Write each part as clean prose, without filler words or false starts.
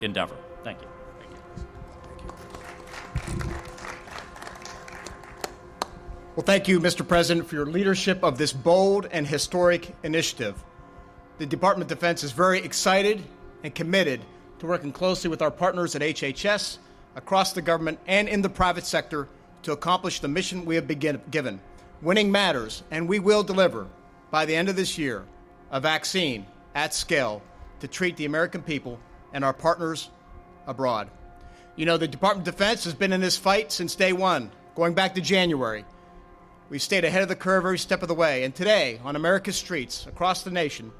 endeavor. Thank you. Well, thank you, Mr. President, for your leadership of this bold and historic initiative. The Department of Defense is very excited and committed to working closely with our partners at HHS, across the government, and in the private sector to accomplish the mission we have been given. Winning matters, and we will deliver, by the end of this year, a vaccine at scale to treat the American people and our partners abroad. You know, the Department of Defense has been in this fight since day one, going back to January. We've stayed ahead of the curve every step of the way, and today, on America's streets across the nation,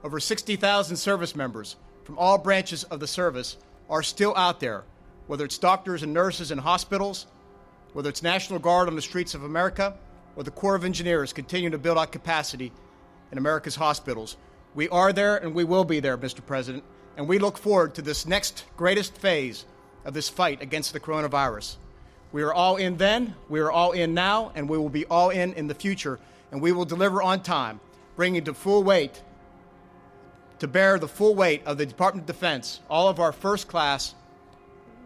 over 60,000 service members from all branches of the service are still out there, whether it's doctors and nurses in hospitals, whether it's National Guard on the streets of America, or the Corps of Engineers continuing to build out capacity in America's hospitals. We are there and we will be there, Mr. President, and we look forward to this next greatest phase of this fight against the coronavirus. We are all in then, we are all in now, and we will be all in the future, and we will deliver on time, bringing to bear the full weight of the Department of Defense, all of our first-class,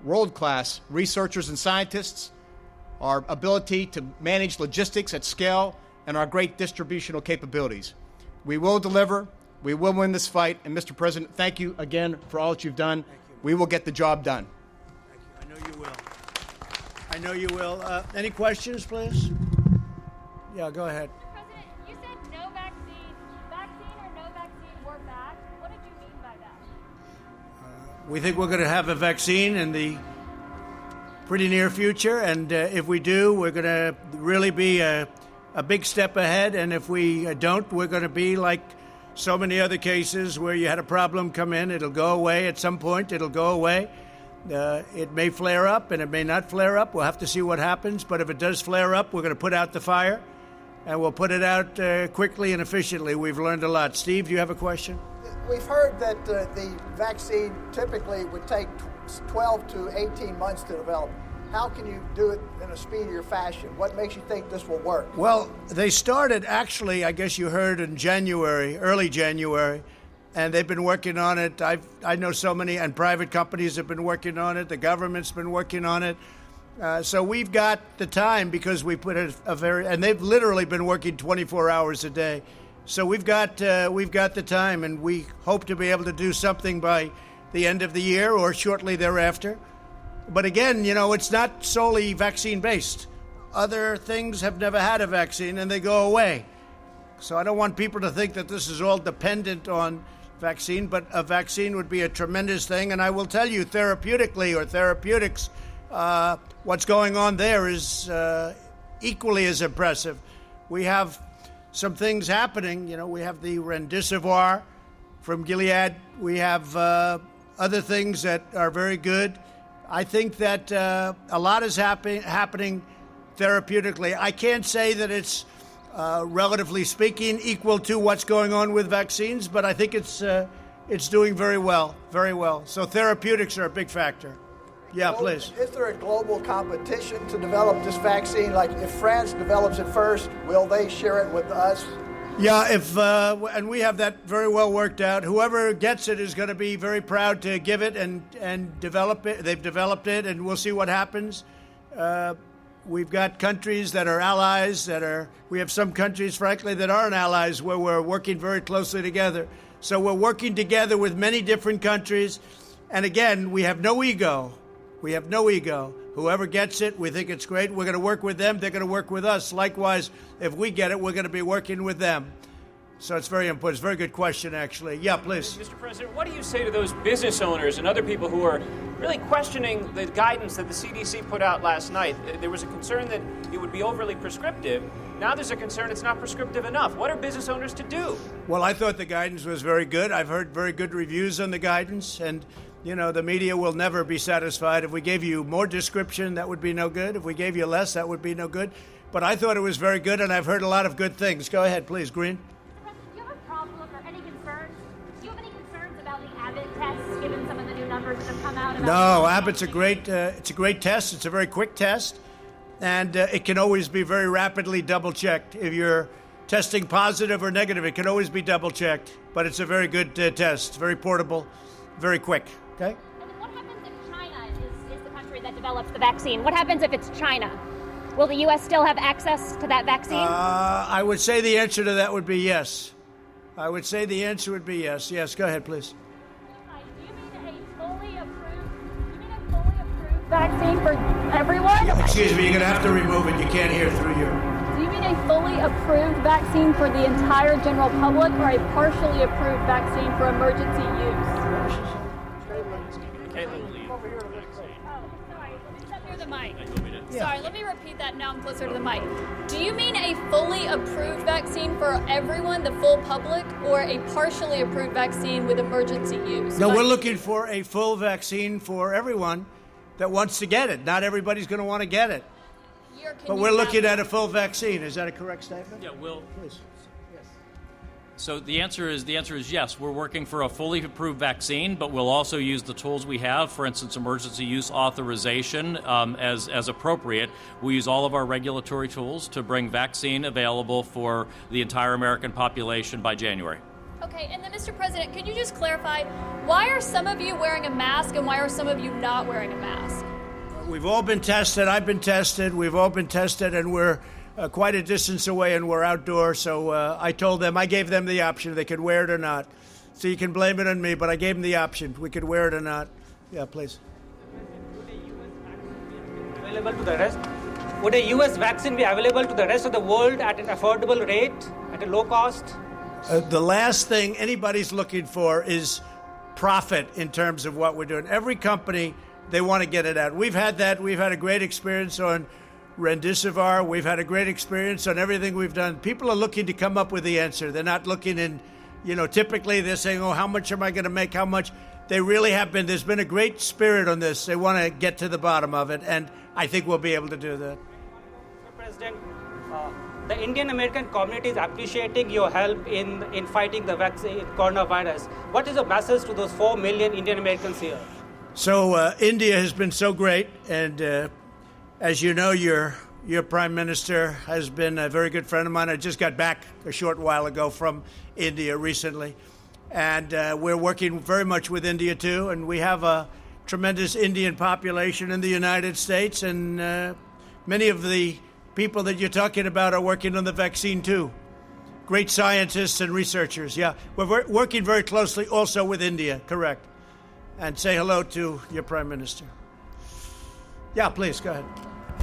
world-class researchers and scientists, our ability to manage logistics at scale, and our great distributional capabilities. We will deliver, we will win this fight, and Mr. President, thank you again for all that you've done. We will get the job done. Thank you. I know you will. I know you will. Any questions, please? Yeah, go ahead. Mr. President, you said no vaccine. Vaccine or no vaccine, we're back. What did you mean by that? We think we're going to have a vaccine in the pretty near future, and if we do, we're going to really be a big step ahead, and if we don't, we're going to be like so many other cases where you had a problem come in, it'll go away at some point, it'll go away. It may flare up and it may not flare up. We'll have to see what happens. But if it does flare up, we're going to put out the fire, and we'll put it out quickly and efficiently. We've learned a lot. Steve, do you have a question? We've heard that the vaccine typically would take 12 to 18 months to develop. How can you do it in a speedier fashion? What makes you think this will work? Well, they started actually, I guess you heard, in January, early January. And they've been working on it. I know so many, and private companies have been working on it. The government's been working on it. So we've got the time because we put and they've literally been working 24 hours a day. So we've got the time, and we hope to be able to do something by the end of the year or shortly thereafter. But again, you know, it's not solely vaccine-based. Other things have never had a vaccine, and they go away. So I don't want people to think that this is all dependent on vaccine, but a vaccine would be a tremendous thing. And I will tell you, therapeutically or therapeutics, what's going on there is equally as impressive. We have some things happening. You know, we have the Remdesivir from Gilead. We have other things that are very good. I think that a lot is happening therapeutically. I can't say that it's relatively speaking, equal to what's going on with vaccines, but I think it's doing very well, very well. So therapeutics are a big factor. Yeah, please. Is there a global competition to develop this vaccine? Like, if France develops it first, will they share it with us? Yeah, and we have that very well worked out. Whoever gets it is going to be very proud to give it and develop it. They've developed it, and we'll see what happens. We've got countries that are allies we have some countries, frankly, that aren't allies where we're working very closely together. So we're working together with many different countries. And again, we have no ego. We have no ego. Whoever gets it, we think it's great. We're going to work with them. They're going to work with us. Likewise, if we get it, we're going to be working with them. So it's very important. It's a very good question, actually. Yeah, please. Mr. President, what do you say to those business owners and other people who are really questioning the guidance that the CDC put out last night? There was a concern that it would be overly prescriptive. Now there's a concern it's not prescriptive enough. What are business owners to do? Well, I thought the guidance was very good. I've heard very good reviews on the guidance. And, you know, the media will never be satisfied. If we gave you more description, that would be no good. If we gave you less, that would be no good. But I thought it was very good, and I've heard a lot of good things. Go ahead, please, Green. Given some of the new numbers that have come out about No, Abbott's it's a great test. It's a very quick test, and it can always be very rapidly double-checked. If you're testing positive or negative, it can always be double-checked, but it's a very good test. It's very portable, very quick. Okay? And then what country that develops the vaccine? What happens if it's China? Will the U.S. still have access to that vaccine? I would say the answer to that would be yes. I would say the answer would be yes. Yes, go ahead, please. Do you mean a fully approved vaccine for everyone? Excuse me, you're going to have to remove it. You can't hear through you. Do you mean a fully approved vaccine for the entire general public or a partially approved vaccine for emergency use? Sorry, let me repeat that. Now I'm closer to the mic. Do you mean a fully approved vaccine for everyone, the full public, or a partially approved vaccine with emergency use? No, we're looking for a full vaccine for everyone that wants to get it. Not everybody's going to want to get it. But we're looking at a full vaccine. Is that a correct statement? Yeah, Will. Please. So the answer is yes. We're working for a fully approved vaccine, but we'll also use the tools we have, for instance, emergency use authorization as appropriate. We use all of our regulatory tools to bring vaccine available for the entire American population by January. Okay, and then Mr. President, could you just clarify, why are some of you wearing a mask and why are some of you not wearing a mask? We've all been tested. I've been tested. We've all been tested, and we're quite a distance away, and we're outdoors. So I gave them the option. They could wear it or not. So you can blame it on me, but I gave them the option. We could wear it or not. Yeah, please. Would a U.S. vaccine be available to the rest of the world at an affordable rate, at a low cost? The last thing anybody's looking for is profit in terms of what we're doing. Every company, they want to get it out. We've had that. We've had a great experience on Remdesivir. We've had a great experience on everything we've done. People are looking to come up with the answer. They're not looking in, typically they're saying, oh, how much am I going to make? How much? They really have been. There's been a great spirit on this. They want to get to the bottom of it, and I think we'll be able to do that. Mr. President, the Indian American community is appreciating your help in fighting the vaccine coronavirus. What is your message to those 4 million Indian Americans here? So India has been so great, and as you know, your Prime Minister has been a very good friend of mine. I just got back a short while ago from India recently, and we're working very much with India too, and we have a tremendous Indian population in the United States, and many of the people that you're talking about are working on the vaccine too. Great scientists and researchers, yeah. We're working very closely also with India, correct. And say hello to your Prime Minister. Yeah, please, go ahead.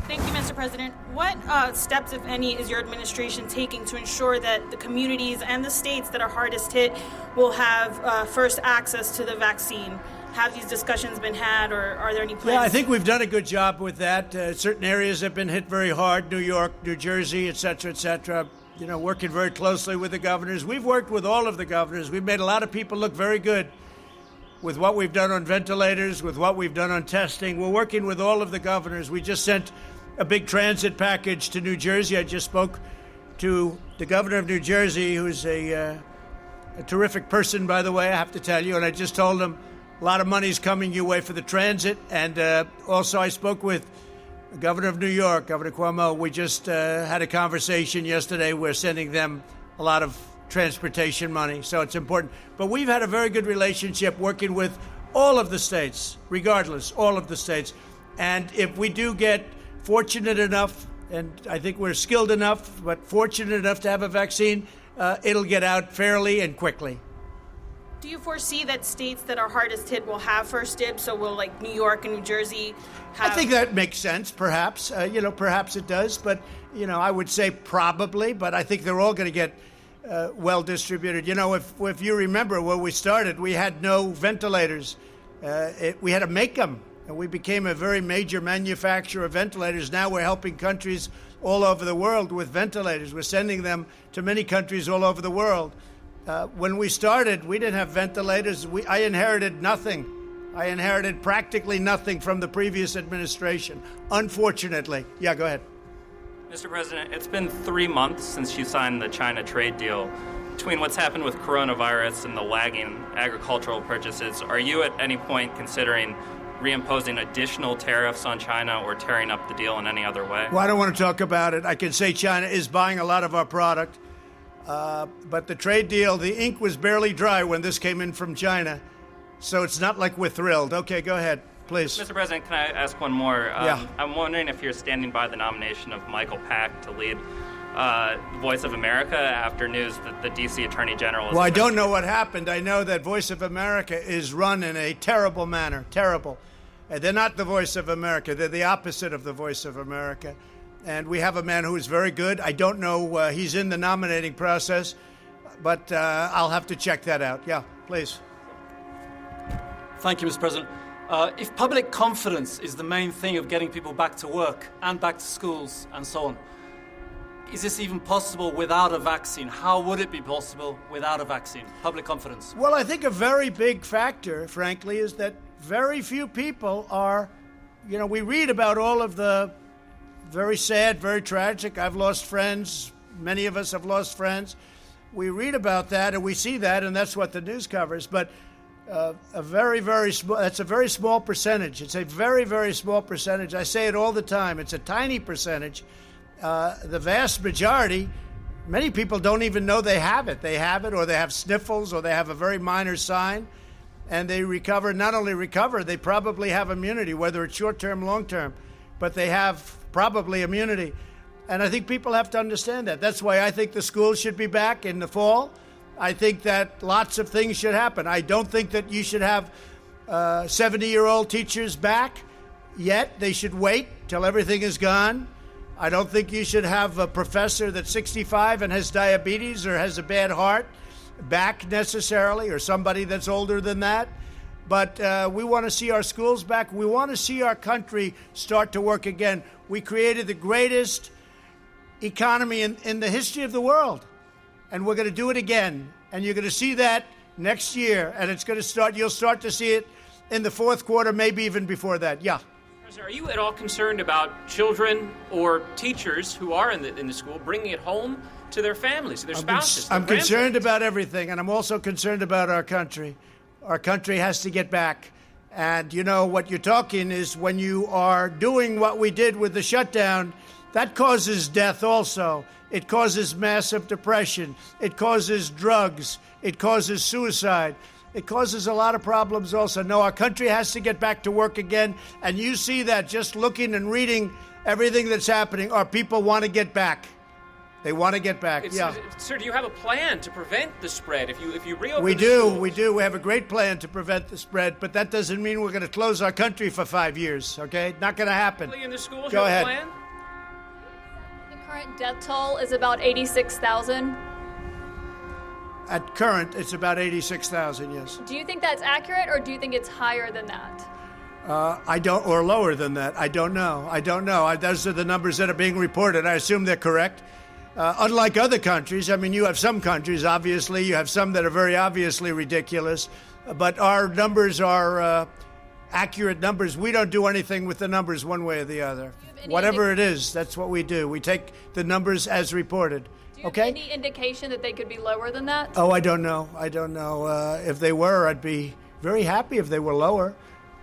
Thank you, Mr. President. What steps, if any, is your administration taking to ensure that the communities and the states that are hardest hit will have first access to the vaccine? Have these discussions been had, or are there any plans? Yeah, I think we've done a good job with that. Certain areas have been hit very hard, New York, New Jersey, et cetera, et cetera. Working very closely with the governors. We've worked with all of the governors. We've made a lot of people look very good with what we've done on ventilators, with what we've done on testing. We're working with all of the governors. We just sent a big transit package to New Jersey. I just spoke to the governor of New Jersey, who's a terrific person, by the way, I have to tell you, and I just told him a lot of money's coming your way for the transit. And also I spoke with the governor of New York, Governor Cuomo. We just had a conversation yesterday. We're sending them a lot of transportation money, so it's important. But we've had a very good relationship working with all of the states, regardless, all of the states. And if we do get fortunate enough, and I think we're skilled enough, but fortunate enough to have a vaccine, it'll get out fairly and quickly. Do you foresee that states that are hardest hit will have first dibs? So will, like, New York and New Jersey have... I think that makes sense, perhaps. Perhaps it does. But, I would say probably. But I think they're all going to get well distributed. If you remember when we started, we had no ventilators. We had to make them. And we became a very major manufacturer of ventilators. Now we're helping countries all over the world with ventilators. We're sending them to many countries all over the world. When we started, we didn't have ventilators. I inherited nothing. I inherited practically nothing from the previous administration, unfortunately. Yeah, go ahead. Mr. President, it's been 3 months since you signed the China trade deal. Between what's happened with coronavirus and the lagging agricultural purchases, are you at any point considering reimposing additional tariffs on China or tearing up the deal in any other way? Well, I don't want to talk about it. I can say China is buying a lot of our product. But the trade deal, the ink was barely dry when this came in from China. So it's not like we're thrilled. Okay, go ahead. please. Mr. President, can I ask one more? Yeah. I'm wondering if you're standing by the nomination of Michael Pack to lead Voice of America after news that the D.C. Attorney General is... Well, I don't know what happened. I know that Voice of America is run in a terrible manner, terrible. They're not the Voice of America. They're the opposite of the Voice of America. And we have a man who is very good. I don't know, he's in the nominating process, but I'll have to check that out. Yeah, please. Thank you, Mr. President. If public confidence is the main thing of getting people back to work and back to schools and so on, is this even possible without a vaccine? How would it be possible without a vaccine? Public confidence. Well, I think a very big factor, frankly, is that very few people are, we read about all of the very sad, very tragic. I've lost friends. Many of us have lost friends. We read about that and we see that, and that's what the news covers. But that's a very small percentage. It's a very, very small percentage. I say it all the time. It's a tiny percentage. The vast majority, many people don't even know they have it. They have it, or they have sniffles, or they have a very minor sign, and they recover. Not only recover, they probably have immunity, whether it's short-term, long-term, but they have probably immunity. And I think people have to understand that. That's why I think the schools should be back in the fall. I think that lots of things should happen. I don't think that you should have 70-year-old teachers back yet. They should wait till everything is gone. I don't think you should have a professor that's 65 and has diabetes or has a bad heart back necessarily, or somebody that's older than that. But we want to see our schools back. We want to see our country start to work again. We created the greatest economy in the history of the world, and we're going to do it again. And you're going to see that next year, and it's going to start. You'll start to see it in the fourth quarter, maybe even before that. Yeah. Are you at all concerned about children or teachers who are in the school bringing it home to their families, to their spouses? I'm concerned about everything, and I'm also concerned about our country. Our country has to get back. And, what you're talking is when you are doing what we did with the shutdown, that causes death also. It causes massive depression. It causes drugs. It causes suicide. It causes a lot of problems also. No, our country has to get back to work again. And you see that just looking and reading everything that's happening. Our people want to get back. They want to get back. Sir, do you have a plan to prevent the spread if you reopen We the do. schools? We do. We have a great plan to prevent the spread, but that doesn't mean we're going to close our country for 5 years, okay? Not going to happen. In the schools, Go you ahead. have a plan? The current death toll is about 86,000. At current, it's about 86,000, yes. Do you think that's accurate, or do you think it's higher than that? I don't, or lower than that. I don't know. Those are the numbers that are being reported. I assume they're correct. Unlike other countries, you have some countries, obviously, you have some that are very obviously ridiculous, but our numbers are accurate numbers. We don't do anything with the numbers one way or the other. Whatever it is, that's what we do. We take the numbers as reported. Do you have any indication that they could be lower than that? Oh, I don't know. If they were, I'd be very happy if they were lower.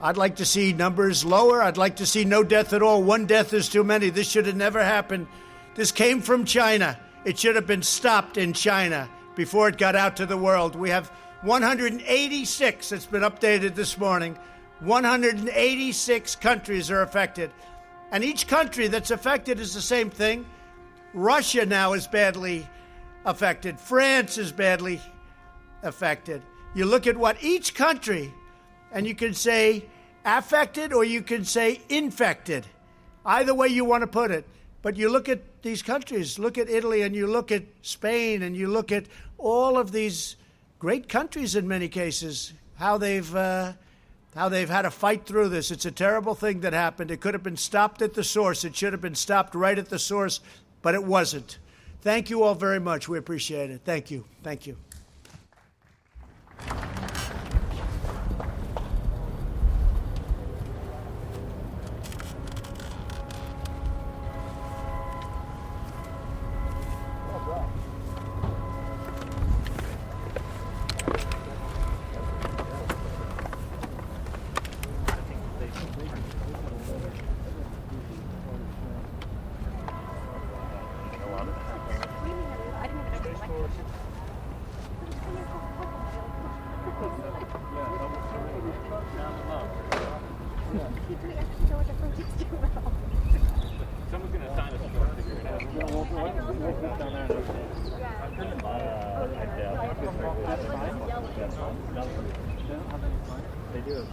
I'd like to see numbers lower. I'd like to see no death at all. One death is too many. This should have never happened. This came from China. It should have been stopped in China before it got out to the world. We have 186. It's been updated this morning. 186 countries are affected. And each country that's affected is the same thing. Russia now is badly affected. France is badly affected. You look at what each country, and you can say affected or you can say infected. Either way you want to put it. But you look at these countries, look at Italy, and you look at Spain, and you look at all of these great countries in many cases, how they've had to fight through this. It's a terrible thing that happened. It could have been stopped at the source. It should have been stopped right at the source, but it wasn't. Thank you all very much. We appreciate it. Thank you. Thank you. Someone's going to sign us a form to figure it out. They do.